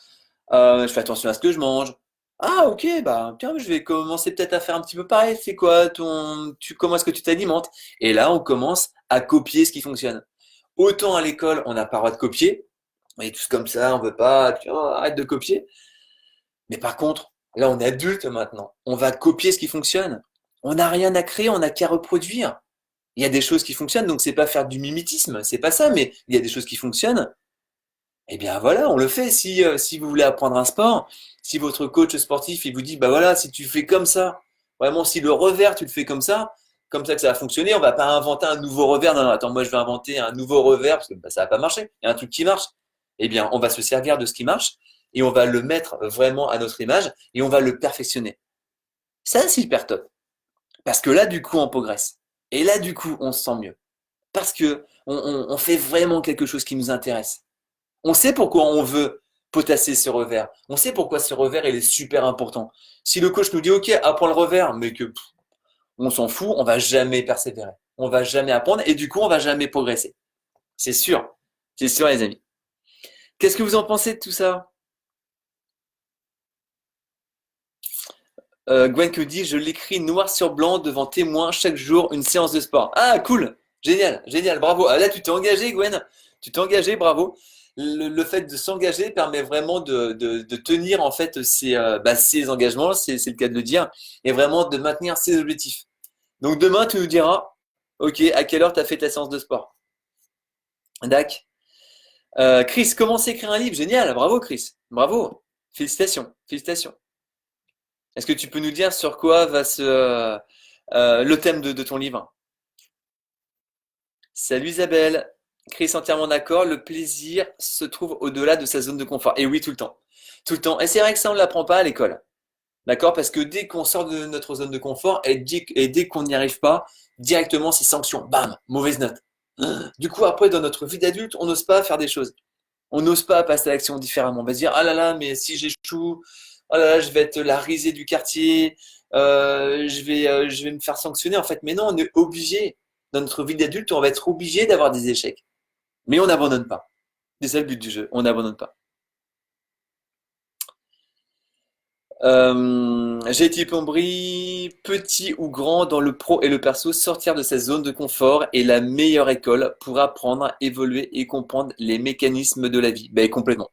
Je fais attention à ce que je mange. Ah, ok, bah, tiens, je vais commencer peut-être à faire un petit peu pareil. C'est quoi comment est-ce que tu t'alimentes? Et là, on commence à copier ce qui fonctionne. Autant à l'école, on n'a pas le droit de copier. On est tous comme ça, on veut pas, tu vois, arrête de copier. Mais par contre, là, on est adulte maintenant. On va copier ce qui fonctionne. On n'a rien à créer, on n'a qu'à reproduire. Il y a des choses qui fonctionnent, donc c'est pas faire du mimétisme, c'est pas ça, mais il y a des choses qui fonctionnent. Eh bien voilà, on le fait. Si vous voulez apprendre un sport, si votre coach sportif il vous dit bah voilà, si tu fais comme ça, vraiment si le revers tu le fais comme ça que ça va fonctionner, on va pas inventer un nouveau revers. Non, non, attends, moi je vais inventer un nouveau revers parce que bah, ça va pas marcher. Il y a un truc qui marche. Eh bien, on va se servir de ce qui marche et on va le mettre vraiment à notre image et on va le perfectionner. Ça, c'est hyper top. Parce que là, du coup, on progresse. Et là, du coup, on se sent mieux. Parce que on fait vraiment quelque chose qui nous intéresse. On sait pourquoi on veut potasser ce revers. On sait pourquoi ce revers il est super important. Si le coach nous dit OK, apprends le revers, mais que on s'en fout, on va jamais persévérer. On va jamais apprendre et du coup on va jamais progresser. C'est sûr. C'est sûr les amis. Qu'est-ce que vous en pensez de tout ça? Gwen que dit, je l'écris noir sur blanc devant témoin chaque jour une séance de sport. Ah cool, génial, génial, bravo. Ah, là tu t'es engagé Gwen, tu t'es engagé, bravo. Le fait de s'engager permet vraiment de tenir en fait ses engagements, c'est le cas de le dire, et vraiment de maintenir ses objectifs. Donc demain tu nous diras, ok, à quelle heure tu as fait ta séance de sport? Dac. Chris, comment s'écrire un livre? Génial, bravo Chris, bravo, félicitations, félicitations. Est-ce que tu peux nous dire sur quoi va le thème de ton livre? Salut Isabelle. Chris, entièrement d'accord. Le plaisir se trouve au-delà de sa zone de confort. Et oui, tout le temps. Tout le temps. Et c'est vrai que ça, on ne l'apprend pas à l'école. D'accord? Parce que dès qu'on sort de notre zone de confort et dès qu'on n'y arrive pas, directement, c'est sanction. Bam! Mauvaise note. Du coup, après, dans notre vie d'adulte, on n'ose pas faire des choses. On n'ose pas passer à l'action différemment. On va se dire, ah là là, mais si j'échoue, oh là là, je vais être la risée du quartier, je vais me faire sanctionner. En fait, mais non, on est obligé. Dans notre vie d'adulte, on va être obligé d'avoir des échecs. Mais on n'abandonne pas. C'est ça le but du jeu, on n'abandonne pas. J'ai Pombry, petit ou grand dans le pro et le perso, sortir de sa zone de confort est la meilleure école pour apprendre, évoluer et comprendre les mécanismes de la vie. Ben complètement.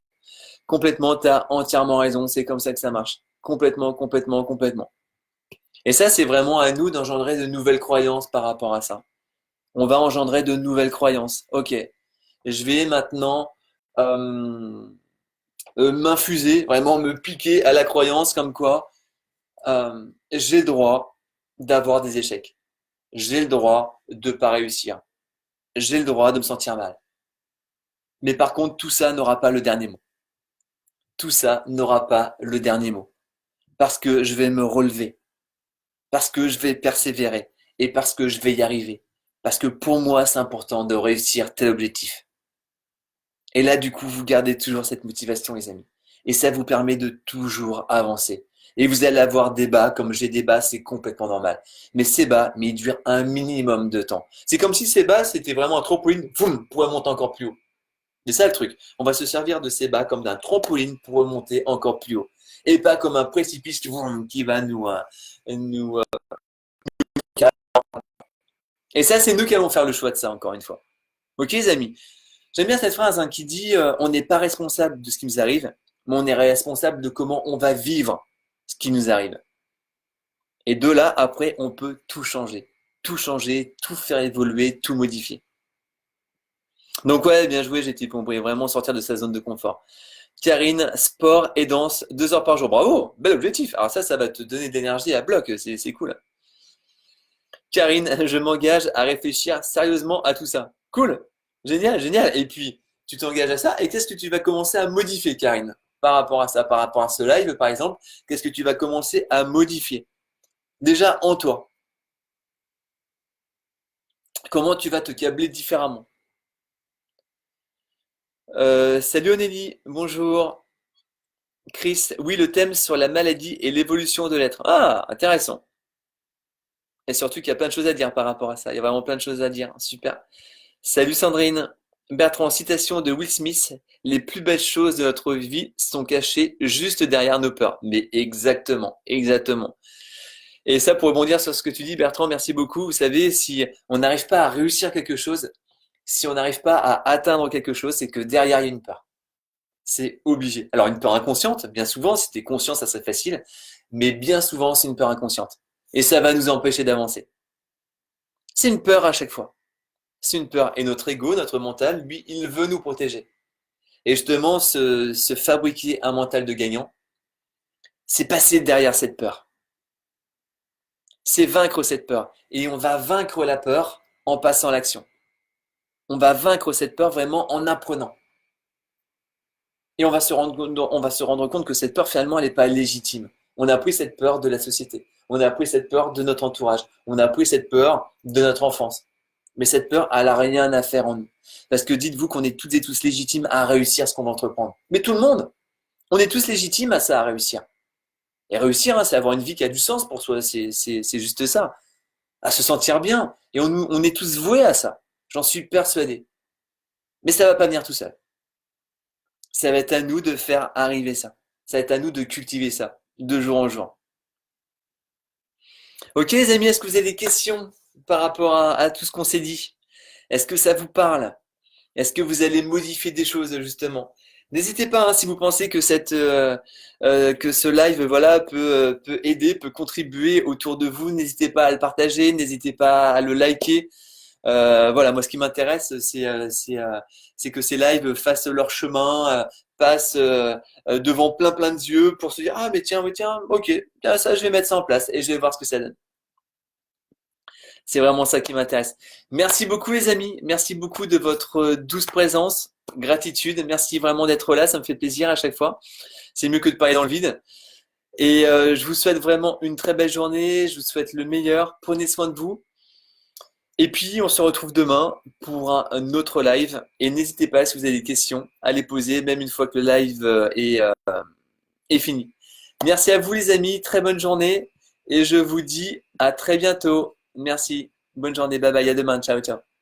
Complètement, t'as entièrement raison, c'est comme ça que ça marche. Complètement, complètement, complètement. Et ça, c'est vraiment à nous d'engendrer de nouvelles croyances par rapport à ça. On va engendrer de nouvelles croyances. Ok, je vais maintenant euh, m'infuser, vraiment me piquer à la croyance comme quoi j'ai le droit d'avoir des échecs. J'ai le droit de pas réussir. J'ai le droit de me sentir mal. Mais par contre, tout ça n'aura pas le dernier mot. Tout ça n'aura pas le dernier mot. Parce que je vais me relever. Parce que je vais persévérer. Et parce que je vais y arriver. Parce que pour moi, c'est important de réussir tel objectif. Et là, du coup, vous gardez toujours cette motivation, les amis. Et ça vous permet de toujours avancer. Et vous allez avoir des bas, comme j'ai des bas, c'est complètement normal. Mais ces bas, mais ils durent un minimum de temps. C'est comme si ces bas, c'était vraiment un trampoline, boum, pour monter encore plus haut. C'est ça le truc. On va se servir de ces bas comme d'un trampoline pour remonter encore plus haut. Et pas comme un précipice vroom, qui va nous. Et ça, c'est nous qui allons faire le choix de ça, encore une fois. Ok, les amis? J'aime bien cette phrase hein, qui dit on n'est pas responsable de ce qui nous arrive, mais on est responsable de comment on va vivre ce qui nous arrive. Et de là, après, on peut tout changer, tout faire évoluer, tout modifier. Donc ouais, bien joué, j'ai compris, vraiment sortir de sa zone de confort. Karine, sport et danse, 2 heures par jour. Bravo, bel objectif. Alors ça va te donner de l'énergie à bloc, c'est cool. Karine, je m'engage à réfléchir sérieusement à tout ça. Cool, génial, génial. Et puis, tu t'engages à ça, et qu'est-ce que tu vas commencer à modifier, Karine, par rapport à ça, par rapport à ce live, par exemple, qu'est-ce que tu vas commencer à modifier? Déjà en toi, comment tu vas te câbler différemment? Salut Onélie, bonjour. Chris, oui, le thème sur la maladie et l'évolution de l'être. Ah, intéressant. Et surtout qu'il y a plein de choses à dire par rapport à ça. Il y a vraiment plein de choses à dire. Super. Salut Sandrine. Bertrand, citation de Will Smith. Les plus belles choses de notre vie sont cachées juste derrière nos peurs. Mais exactement, exactement. Et ça, pour rebondir sur ce que tu dis, Bertrand, merci beaucoup. Vous savez, si on n'arrive pas à réussir quelque chose, si on n'arrive pas à atteindre quelque chose, c'est que derrière, il y a une peur. C'est obligé. Alors, une peur inconsciente, bien souvent, si tu es conscient, ça serait facile. Mais bien souvent, c'est une peur inconsciente. Et ça va nous empêcher d'avancer. C'est une peur à chaque fois. C'est une peur. Et notre ego, notre mental, lui, il veut nous protéger. Et justement, se fabriquer un mental de gagnant, c'est passer derrière cette peur. C'est vaincre cette peur. Et on va vaincre la peur en passant à l'action. On va vaincre cette peur vraiment en apprenant. Et on va se rendre compte que cette peur, finalement, elle n'est pas légitime. On a pris cette peur de la société. On a pris cette peur de notre entourage. On a pris cette peur de notre enfance. Mais cette peur, elle n'a rien à faire en nous. Parce que dites-vous qu'on est toutes et tous légitimes à réussir ce qu'on va entreprendre. Mais tout le monde, on est tous légitimes à ça, à réussir. Et réussir, hein, c'est avoir une vie qui a du sens pour soi. C'est juste ça. À se sentir bien. Et on est tous voués à ça. J'en suis persuadé. Mais ça va pas venir tout seul. Ça va être à nous de faire arriver ça. Ça va être à nous de cultiver ça, de jour en jour. Ok les amis, est-ce que vous avez des questions par rapport à tout ce qu'on s'est dit? Est-ce que ça vous parle? Est-ce que vous allez modifier des choses justement? N'hésitez pas hein, si vous pensez que que ce live voilà peut aider, peut contribuer autour de vous. N'hésitez pas à le partager, n'hésitez pas à le liker. Voilà, moi ce qui m'intéresse, c'est que ces lives fassent leur chemin, passent devant plein de yeux pour se dire ah mais tiens, ok, tiens, ça je vais mettre ça en place et je vais voir ce que ça donne. C'est vraiment ça qui m'intéresse. Merci beaucoup les amis, merci beaucoup de votre douce présence, gratitude, merci vraiment d'être là, ça me fait plaisir à chaque fois. C'est mieux que de parler dans le vide. Et je vous souhaite vraiment une très belle journée, je vous souhaite le meilleur, prenez soin de vous. Et puis, on se retrouve demain pour un autre live. Et n'hésitez pas, si vous avez des questions, à les poser, même une fois que le live est fini. Merci à vous, les amis. Très bonne journée. Et je vous dis à très bientôt. Merci. Bonne journée. Bye bye. À demain. Ciao, ciao.